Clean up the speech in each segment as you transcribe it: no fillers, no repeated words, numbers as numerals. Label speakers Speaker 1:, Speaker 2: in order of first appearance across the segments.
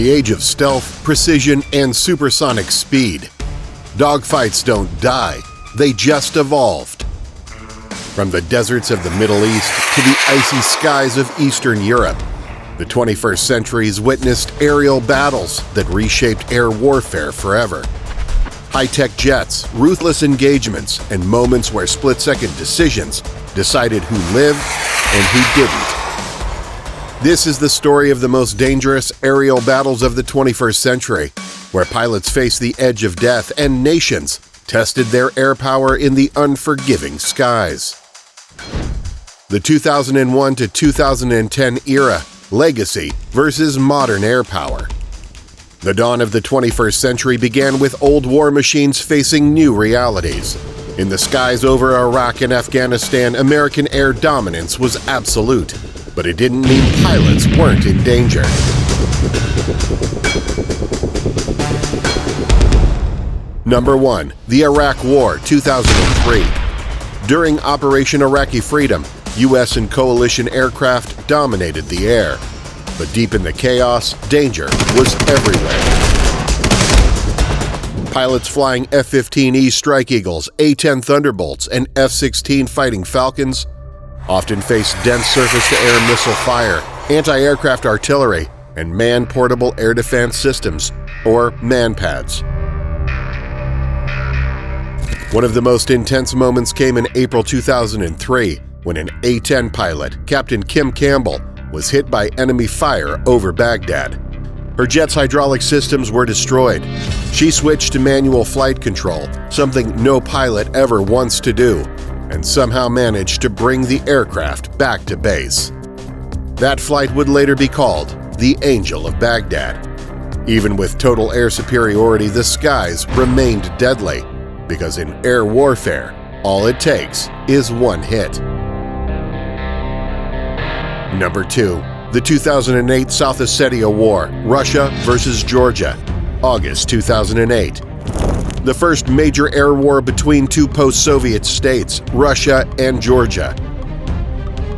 Speaker 1: the age of stealth, precision, and supersonic speed. Dogfights don't die, they just evolved. From the deserts of the Middle East to the icy skies of Eastern Europe, the 21st century's witnessed aerial battles that reshaped air warfare forever. High-tech jets, ruthless engagements, and moments where split-second decisions decided who lived and who didn't. This is the story of the most dangerous aerial battles of the 21st century, where pilots faced the edge of death and nations tested their air power in the unforgiving skies. The 2001 to 2010 era, legacy versus modern air power. The dawn of the 21st century began with old war machines facing new realities. In the skies over Iraq and Afghanistan, American air dominance was absolute, but it didn't mean pilots weren't in danger. Number 1. The Iraq War, 2003. During Operation Iraqi Freedom, U.S. and coalition aircraft dominated the air. But deep in the chaos, danger was everywhere. Pilots flying F-15E Strike Eagles, A-10 Thunderbolts, and F-16 Fighting Falcons often faced dense surface-to-air missile fire, anti-aircraft artillery, and man-portable air defense systems, or MANPADS. One of the most intense moments came in April 2003 when an A-10 pilot, Captain Kim Campbell, was hit by enemy fire over Baghdad. Her jet's hydraulic systems were destroyed. She switched to manual flight control, something no pilot ever wants to do, and somehow managed to bring the aircraft back to base. That flight would later be called the Angel of Baghdad. Even with total air superiority, the skies remained deadly, because in air warfare, all it takes is one hit. Number 2. The 2008 South Ossetia War, Russia versus Georgia, August 2008. The first major air war between two post-Soviet states, Russia and Georgia.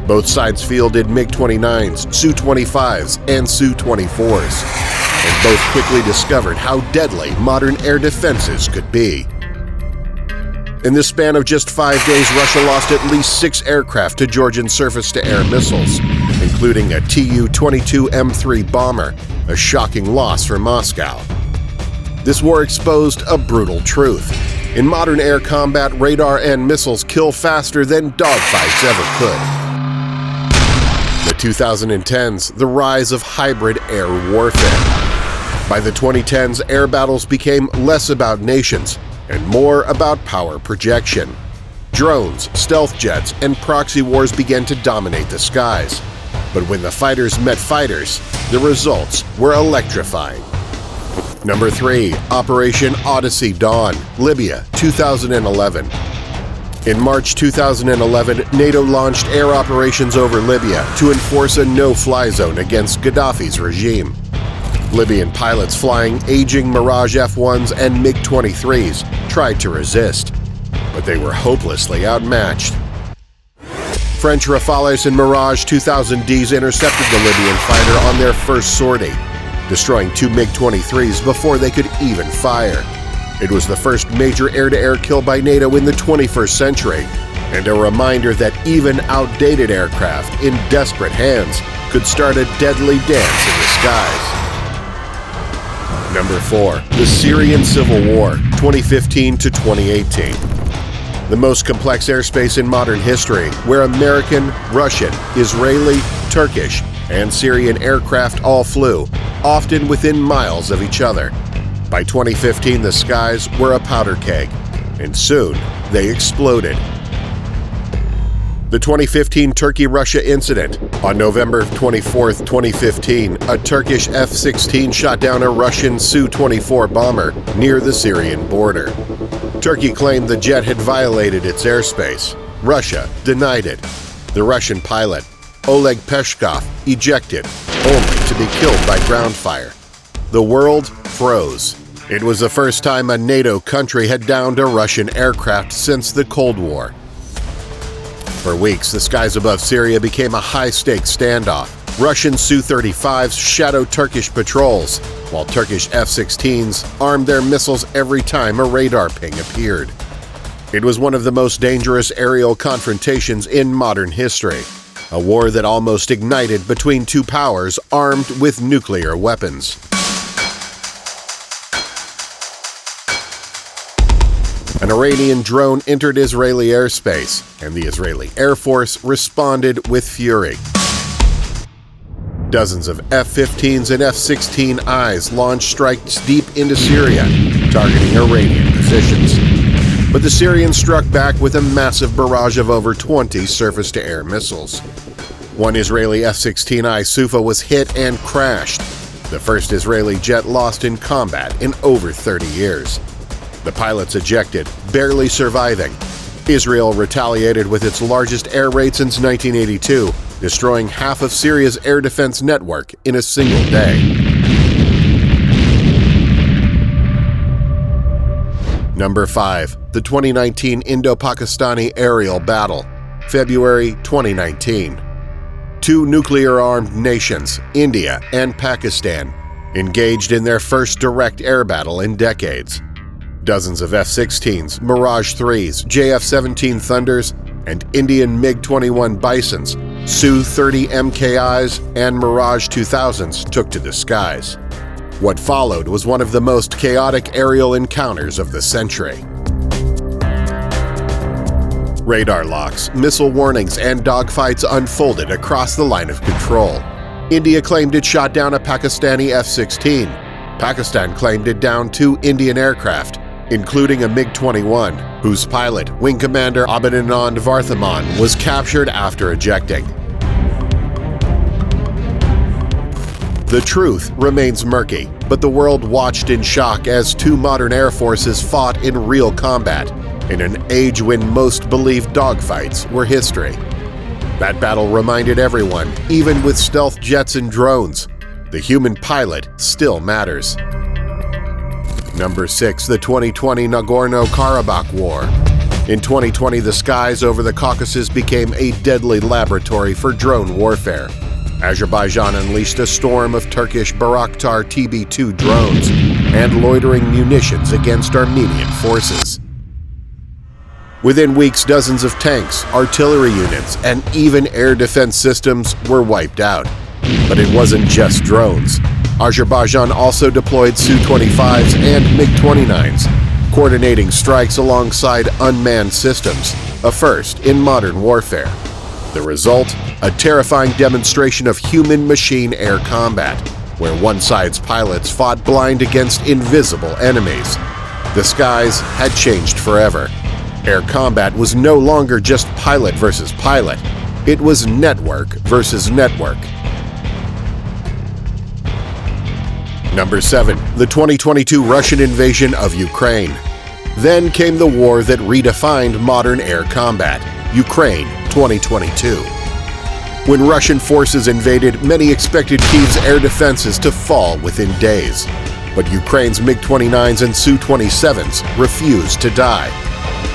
Speaker 1: Both sides fielded MiG-29s, Su-25s, and Su-24s, and both quickly discovered how deadly modern air defenses could be. In the span of just 5 days, Russia lost at least 6 aircraft to Georgian surface-to-air missiles, including a Tu-22 M3 bomber, a shocking loss for Moscow. This war exposed a brutal truth. In modern air combat, radar and missiles kill faster than dogfights ever could. The 2010s, the rise of hybrid air warfare. By the 2010s, air battles became less about nations and more about power projection. Drones, stealth jets, and proxy wars began to dominate the skies. But when the fighters met fighters, the results were electrifying. Number 3. Operation Odyssey Dawn, Libya, 2011. In March 2011, NATO launched air operations over Libya to enforce a no-fly zone against Gaddafi's regime. Libyan pilots flying aging Mirage F-1s and MiG-23s tried to resist, but they were hopelessly outmatched. French Rafales and Mirage 2000Ds intercepted the Libyan fighter on their first sortie, destroying 2 MiG-23s before they could even fire. It was the first major air-to-air kill by NATO in the 21st century, and a reminder that even outdated aircraft in desperate hands could start a deadly dance in the skies. Number 4. The Syrian Civil War, 2015 to 2018. The most complex airspace in modern history, where American, Russian, Israeli, Turkish, and Syrian aircraft all flew, often within miles of each other. By 2015, the skies were a powder keg, and soon they exploded. The 2015 Turkey-Russia incident. On November 24, 2015, a Turkish F-16 shot down a Russian Su-24 bomber near the Syrian border. Turkey claimed the jet had violated its airspace. Russia denied it. The Russian pilot, Oleg Peshkov, ejected, only to be killed by ground fire. The world froze. It was the first time a NATO country had downed a Russian aircraft since the Cold War. For weeks, the skies above Syria became a high-stakes standoff. Russian Su-35s shadowed Turkish patrols, while Turkish F-16s armed their missiles every time a radar ping appeared. It was one of the most dangerous aerial confrontations in modern history, a war that almost ignited between two powers armed with nuclear weapons. An Iranian drone entered Israeli airspace, and the Israeli Air Force responded with fury. Dozens of F-15s and F-16Is launched strikes deep into Syria, targeting Iranian positions. But the Syrians struck back with a massive barrage of over 20 surface-to-air missiles. One Israeli F-16I Sufa was hit and crashed, the first Israeli jet lost in combat in over 30 years. The pilots ejected, barely surviving. Israel retaliated with its largest air raid since 1982, destroying half of Syria's air defense network in a single day. Number 5. The 2019 Indo-Pakistani Aerial Battle, February 2019. Two nuclear-armed nations, India and Pakistan, engaged in their first direct air battle in decades. Dozens of F-16s, Mirage 3s, JF-17 Thunders, and Indian MiG-21 Bisons, Su-30 MKIs, and Mirage 2000s took to the skies. What followed was one of the most chaotic aerial encounters of the century. Radar locks, missile warnings, and dogfights unfolded across the line of control. India claimed it shot down a Pakistani F-16. Pakistan claimed it downed two Indian aircraft, including a MiG-21, whose pilot, Wing Commander Abhinanand Varthaman, was captured after ejecting. The truth remains murky, but the world watched in shock as two modern air forces fought in real combat, in an age when most believed dogfights were history. That battle reminded everyone, even with stealth jets and drones, the human pilot still matters. Number 6. The 2020 Nagorno-Karabakh War. In 2020, the skies over the Caucasus became a deadly laboratory for drone warfare. Azerbaijan unleashed a storm of Turkish Bayraktar TB2 drones and loitering munitions against Armenian forces. Within weeks, dozens of tanks, artillery units, and even air defense systems were wiped out. But it wasn't just drones. Azerbaijan also deployed Su-25s and MiG-29s, coordinating strikes alongside unmanned systems, a first in modern warfare. The result? A terrifying demonstration of human-machine air combat, where one side's pilots fought blind against invisible enemies. The skies had changed forever. Air combat was no longer just pilot versus pilot. It was network versus network. Number 7. The 2022 Russian invasion of Ukraine. Then came the war that redefined modern air combat, Ukraine 2022. When Russian forces invaded, many expected Kyiv's air defenses to fall within days. But Ukraine's MiG-29s and Su-27s refused to die.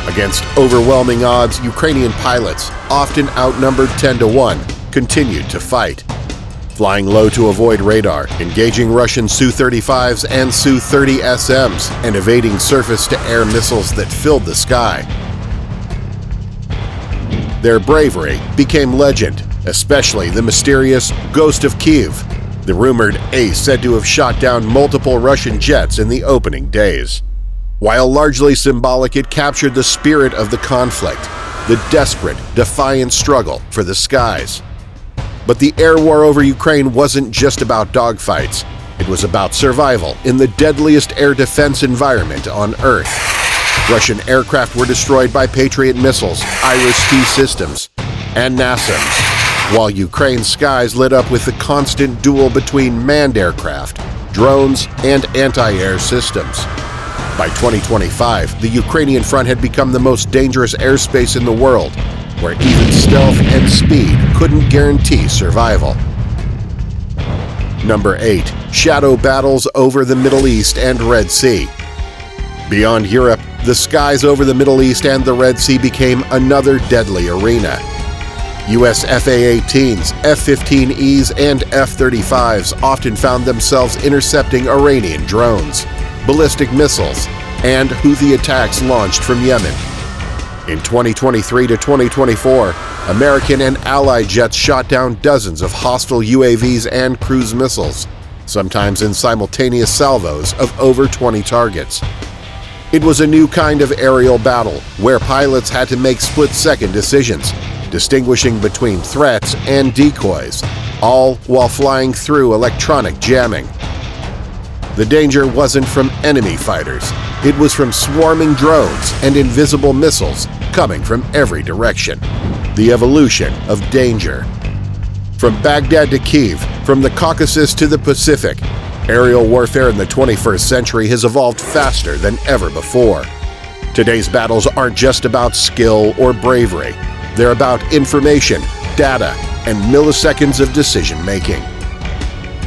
Speaker 1: Against overwhelming odds, Ukrainian pilots, often outnumbered 10-1, continued to fight. Flying low to avoid radar, engaging Russian Su-35s and Su-30SMs, and evading surface-to-air missiles that filled the sky. Their bravery became legend, especially the mysterious Ghost of Kyiv, the rumored ace said to have shot down multiple Russian jets in the opening days. While largely symbolic, it captured the spirit of the conflict, the desperate, defiant struggle for the skies. But the air war over Ukraine wasn't just about dogfights. It was about survival in the deadliest air defense environment on Earth. Russian aircraft were destroyed by Patriot missiles, Iris-T systems, and NASAMS, while Ukraine's skies lit up with the constant duel between manned aircraft, drones, and anti-air systems. By 2025, the Ukrainian front had become the most dangerous airspace in the world, where even stealth and speed couldn't guarantee survival. Number 8. Shadow battles over the Middle East and Red Sea. Beyond Europe, the skies over the Middle East and the Red Sea became another deadly arena. U.S. F-A-18s, F-15Es, and F-35s often found themselves intercepting Iranian drones, ballistic missiles, and Houthi attacks launched from Yemen. In 2023 to 2024, American and Allied jets shot down dozens of hostile UAVs and cruise missiles, sometimes in simultaneous salvos of over 20 targets. It was a new kind of aerial battle where pilots had to make split-second decisions, distinguishing between threats and decoys, all while flying through electronic jamming. The danger wasn't from enemy fighters. It was from swarming drones and invisible missiles coming from every direction. The evolution of danger. From Baghdad to Kyiv, from the Caucasus to the Pacific, aerial warfare in the 21st century has evolved faster than ever before. Today's battles aren't just about skill or bravery. They're about information, data, and milliseconds of decision-making.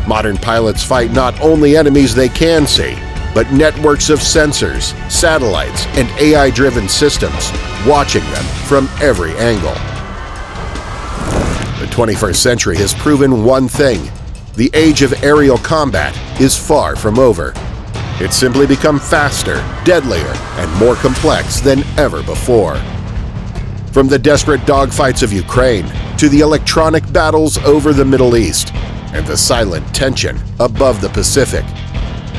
Speaker 1: Modern pilots fight not only enemies they can see, but networks of sensors, satellites, and AI-driven systems, watching them from every angle. The 21st century has proven one thing: the age of aerial combat is far from over. It's simply become faster, deadlier, and more complex than ever before. From the desperate dogfights of Ukraine to the electronic battles over the Middle East and the silent tension above the Pacific,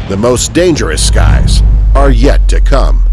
Speaker 1: the most dangerous skies are yet to come.